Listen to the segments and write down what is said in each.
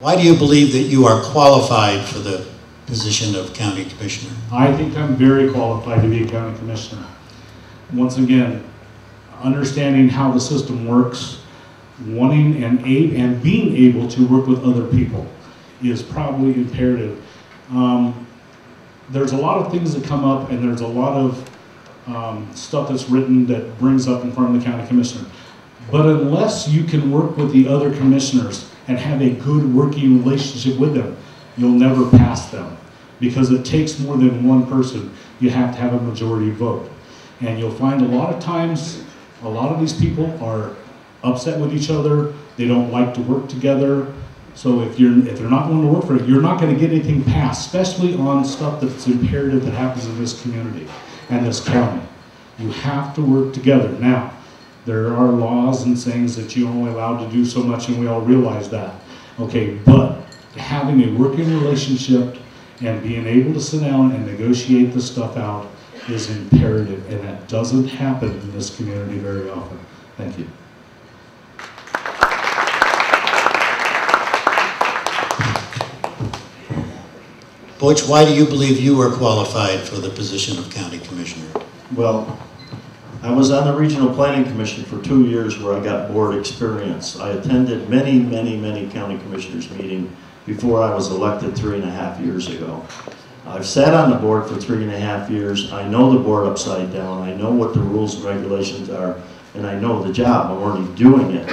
Why do you believe that you are qualified for the position of county commissioner? I think I'm very qualified to be a county commissioner. Once again, understanding how the system works, wanting and being able to work with other people is probably imperative. There's a lot of things that come up, and there's a lot of stuff that's written that brings up in front of the county commissioner. But unless you can work with the other commissioners and have a good working relationship with them, you'll never pass them. Because it takes more than one person. You have to have a majority vote. And you'll find a lot of times, a lot of these people are upset with each other. They don't like to work together. So if they're not going to work for it, you're not going to get anything passed, especially on stuff that's imperative that happens in this community and this county. You have to work together. Now, there are laws and things that you're only allowed to do so much, and we all realize that. Okay, but having a working relationship and being able to sit down and negotiate the stuff out is imperative, and that doesn't happen in this community very often. Thank you. Butch, why do you believe you are qualified for the position of county commissioner? Well, I was on the Regional Planning Commission for 2 years where I got board experience. I attended many county commissioners meetings before I was elected 3.5 years ago. I've sat on the board for 3.5 years. I know the board upside down. I know what the rules and regulations are, and I know the job. I'm already doing it.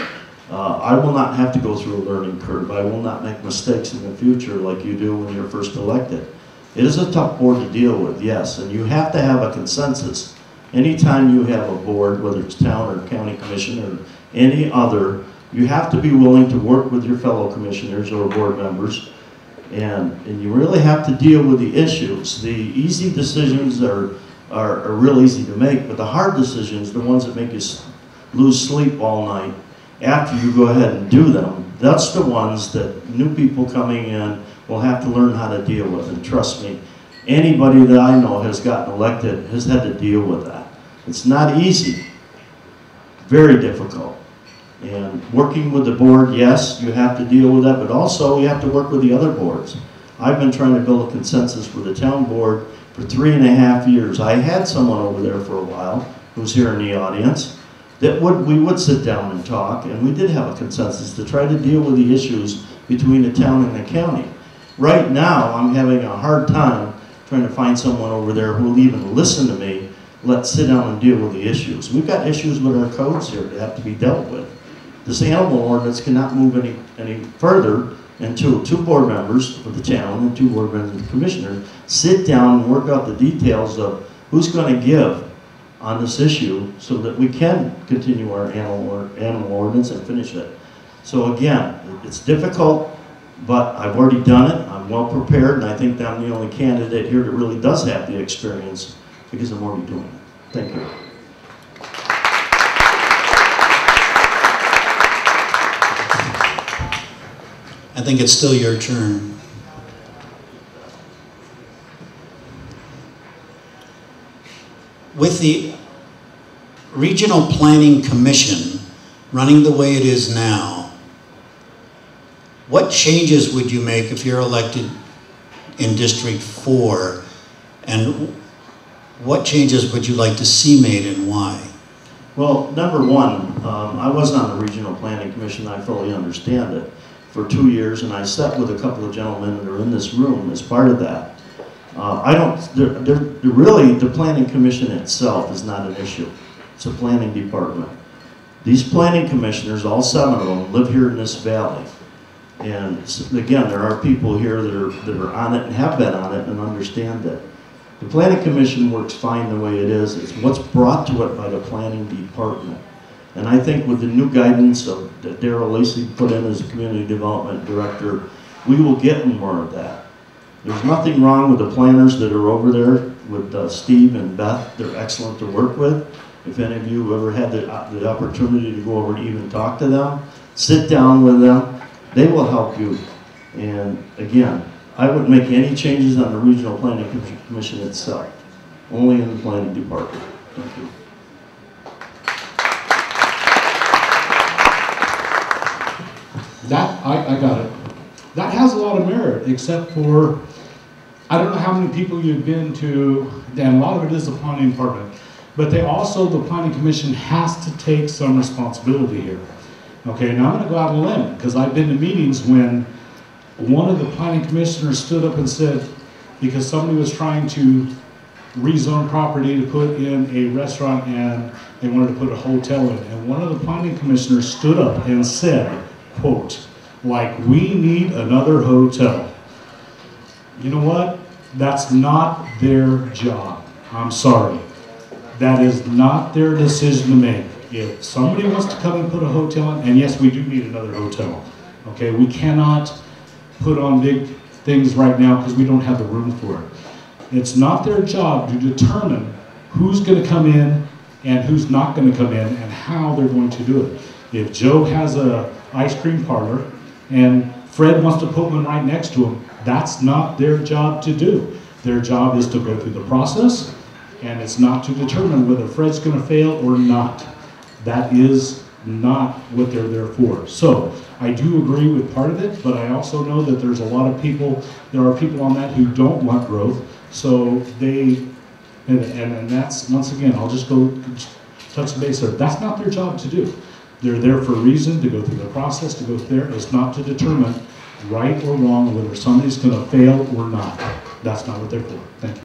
I will not have to go through a learning curve. I will not make mistakes in the future like you do when you're first elected. It is a tough board to deal with, yes, and you have to have a consensus. Anytime you have a board, whether it's town or county commission or any other, you have to be willing to work with your fellow commissioners or board members, and you really have to deal with the issues. The easy decisions are real easy to make, but the hard decisions, the ones that make you lose sleep all night, after you go ahead and do them, that's the ones that new people coming in will have to learn how to deal with. And trust me, anybody that I know has gotten elected has had to deal with that. It's not easy, very difficult. And working with the board, yes, you have to deal with that, but also you have to work with the other boards. I've been trying to build a consensus with the town board for 3.5 years. I had someone over there for a while who's here in the audience that we would sit down and talk, and we did have a consensus to try to deal with the issues between the town and the county. Right now, I'm having a hard time trying to find someone over there who will even listen to me, let's sit down and deal with the issues. We've got issues with our codes here that have to be dealt with. This animal ordinance cannot move any further until 2 board members for the town and 2 board members of the commissioner sit down and work out the details of who's going to give on this issue so that we can continue our animal ordinance and finish it. So again, it's difficult, but I've already done it. I'm well prepared, and I think that I'm the only candidate here that really does have the experience because I'm already doing it. Thank you. I think it's still your turn. With the Regional Planning Commission running the way it is now, what changes would you make if you're elected in District 4, and what changes would you like to see made and why? Well, number one, I wasn't on the Regional Planning Commission. I fully understand it for 2 years, and I sat with a couple of gentlemen that are in this room as part of that. Really, the Planning Commission itself is not an issue. It's a planning department. These planning commissioners, all 7 of them, live here in this valley. And again, there are people here that are on it and have been on it and understand it. The Planning Commission works fine the way it is. It's what's brought to it by the planning department. And I think with the new guidance that Darrell Lacey put in as a community development director, we will get more of that. There's nothing wrong with the planners that are over there with Steve and Beth. They're excellent to work with. If any of you have ever had the opportunity to go over and even talk to them, sit down with them, they will help you. And again, I wouldn't make any changes on the Regional Planning Commission itself, only in the planning department. Thank you. That, I got it. that has a lot of merit, except for, I don't know how many people you've been to, and a lot of it is the planning department, but the planning commission has to take some responsibility here. Okay, now I'm going to go out on a limb, because I've been to meetings when one of the planning commissioners stood up and said, because somebody was trying to rezone property to put in a restaurant and they wanted to put a hotel in, and one of the planning commissioners stood up and said, quote, like, we need another hotel. You know what? That's not their job. I'm sorry. That is not their decision to make. If somebody wants to come and put a hotel in, and yes, we do need another hotel. Okay, we cannot put on big things right now because we don't have the room for it. It's not their job to determine who's going to come in and who's not going to come in and how they're going to do it. If Joe has an ice cream parlor and Fred wants to put one right next to him, that's not their job to do. Their job is to go through the process, and it's not to determine whether Fred's going to fail or not. That is not what they're there for. So I do agree with part of it, but I also know that there's a lot of people, there are people on that who don't want growth. So they, and that's, once again, I'll just go touch the base there. That's not their job to do. They're there for a reason, to go through the process, to go through there. It's not to determine right or wrong, whether somebody's going to fail or not. That's not what they're for. Thank you.